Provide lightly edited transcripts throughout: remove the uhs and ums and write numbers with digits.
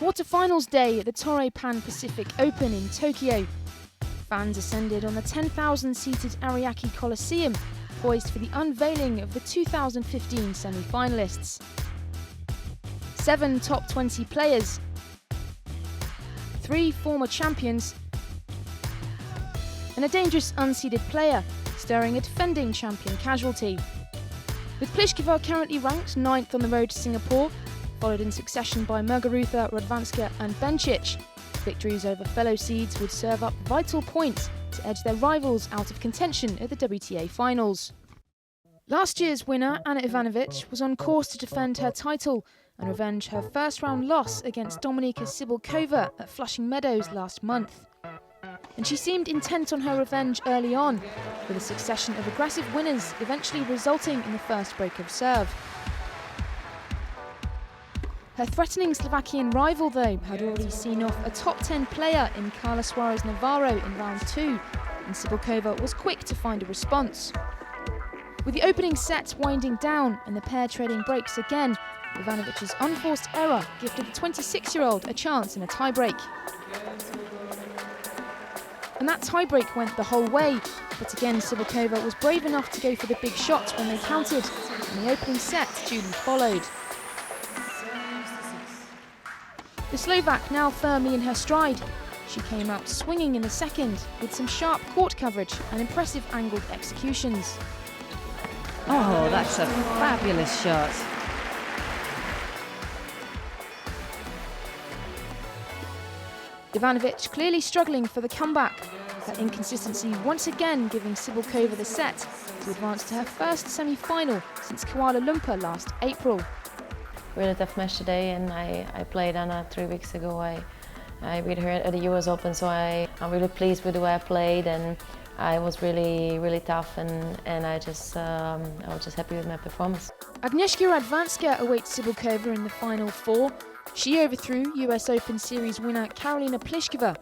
Quarterfinals day at the Toray Pan-Pacific Open in Tokyo. Fans ascended on the 10,000-seated Ariake Coliseum, poised for the unveiling of the 2015 semi-finalists. 7 top 20 players, 3 former champions, and a dangerous unseeded player, stirring a defending champion casualty. With Pliskova currently ranked 9th on the road to Singapore, followed in succession by Muguruza, Wozniacki and Bencic, victories over fellow seeds would serve up vital points to edge their rivals out of contention at the WTA finals. Last year's winner, Anna Ivanovic, was on course to defend her title and revenge her first-round loss against Dominika Cibulkova at Flushing Meadows last month. And she seemed intent on her revenge early on, with a succession of aggressive winners eventually resulting in the first break of serve. Her threatening Slovakian rival, though, had already seen off a top 10 player in Carla Suarez Navarro in round 2, and Cibulkova was quick to find a response. With the opening set winding down and the pair trading breaks again, Ivanovic's unforced error gifted the 26-year-old a chance in a tiebreak. And that tiebreak went the whole way, but again Cibulkova was brave enough to go for the big shots when they counted, and the opening set duly followed. The Slovak now firmly in her stride. She came out swinging in the second, with some sharp court coverage and impressive angled executions. Oh, that's a fabulous shot. Ivanovic clearly struggling for the comeback, her inconsistency once again giving Cibulkova the set to advance to her first semi-final since Kuala Lumpur last April. Really tough match today, and I played Anna 3 weeks ago. I beat her at the US Open, so I'm really pleased with the way I played, and I was really tough, and I was just happy with my performance. Agnieszka Radwanska awaits Cibulkova in the final 4. She overthrew US Open Series winner Karolina Pliskova.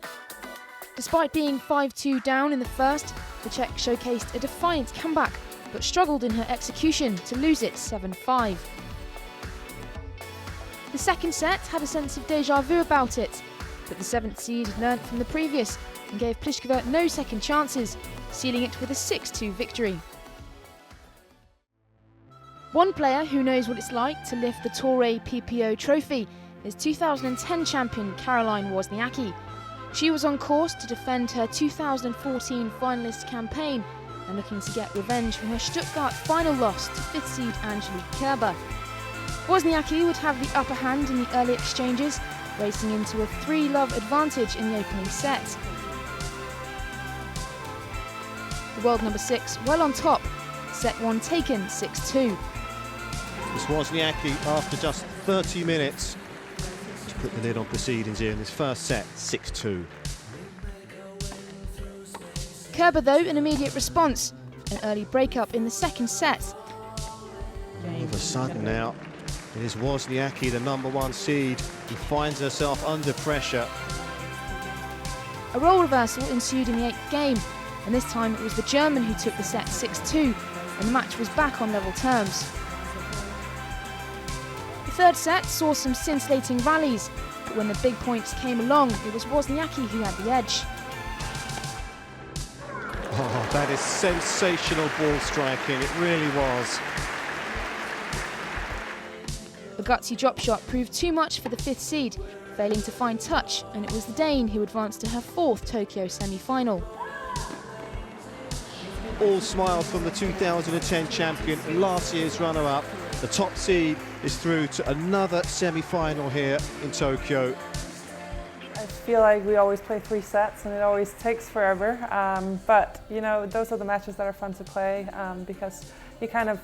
Despite being 5-2 down in the first, the Czech showcased a defiant comeback, but struggled in her execution to lose it 7-5. The second set had a sense of déjà vu about it, but the 7th seed learnt from the previous and gave Pliskova no second chances, sealing it with a 6-2 victory. One player who knows what it's like to lift the Toray PPO trophy is 2010 champion Caroline Wozniacki. She was on course to defend her 2014 finalist campaign and looking to get revenge from her Stuttgart final loss to 5th seed Angelique Kerber. Wozniacki would have the upper hand in the early exchanges, racing into a 3-love advantage in the opening set. The world number 6 well on top, set 1 taken 6-2. It's Wozniacki after just 30 minutes to put the lid on proceedings here in this first set, 6-2. Kerber, though, an immediate response, an early breakup in the second set. All of a sudden now, it is Wozniacki, the number 1 seed, who finds herself under pressure. A role reversal ensued in the 8th game, and this time it was the German who took the set 6-2, and the match was back on level terms. The third set saw some scintillating rallies, but when the big points came along, it was Wozniacki who had the edge. Oh, that is sensational ball striking, it really was. The gutsy drop shot proved too much for the 5th seed, failing to find touch, and it was the Dane who advanced to her 4th Tokyo semi-final. All smiles from the 2010 champion, last year's runner-up. The top seed is through to another semi-final here in Tokyo. I feel like we always play 3 sets and it always takes forever, but you know, those are the matches that are fun to play because you kind of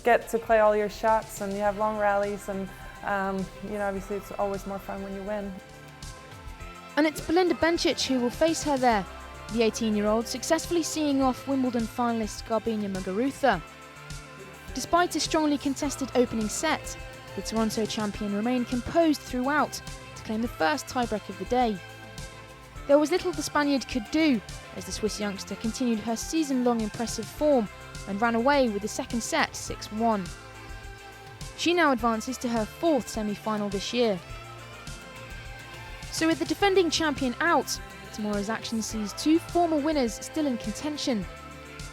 get to play all your shots and you have long rallies, and you know, obviously it's always more fun when you win. And it's Belinda Bencic who will face her there, the 18-year-old successfully seeing off Wimbledon finalist Garbina Muguruza. Despite a strongly contested opening set, the Toronto champion remained composed throughout to claim the first tiebreak of the day. There was little the Spaniard could do, as the Swiss youngster continued her season-long impressive form and ran away with the second set 6-1. She now advances to her 4th semi-final this year. So with the defending champion out, tomorrow's action sees two former winners still in contention.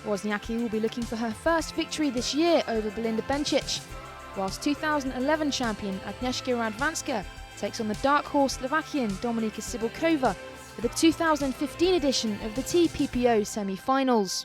Wozniacki will be looking for her first victory this year over Belinda Bencic, whilst 2011 champion Agnieszka Radwanska takes on the dark horse Slovakian Dominika Cibulkova for the 2015 edition of the TPPO semi-finals.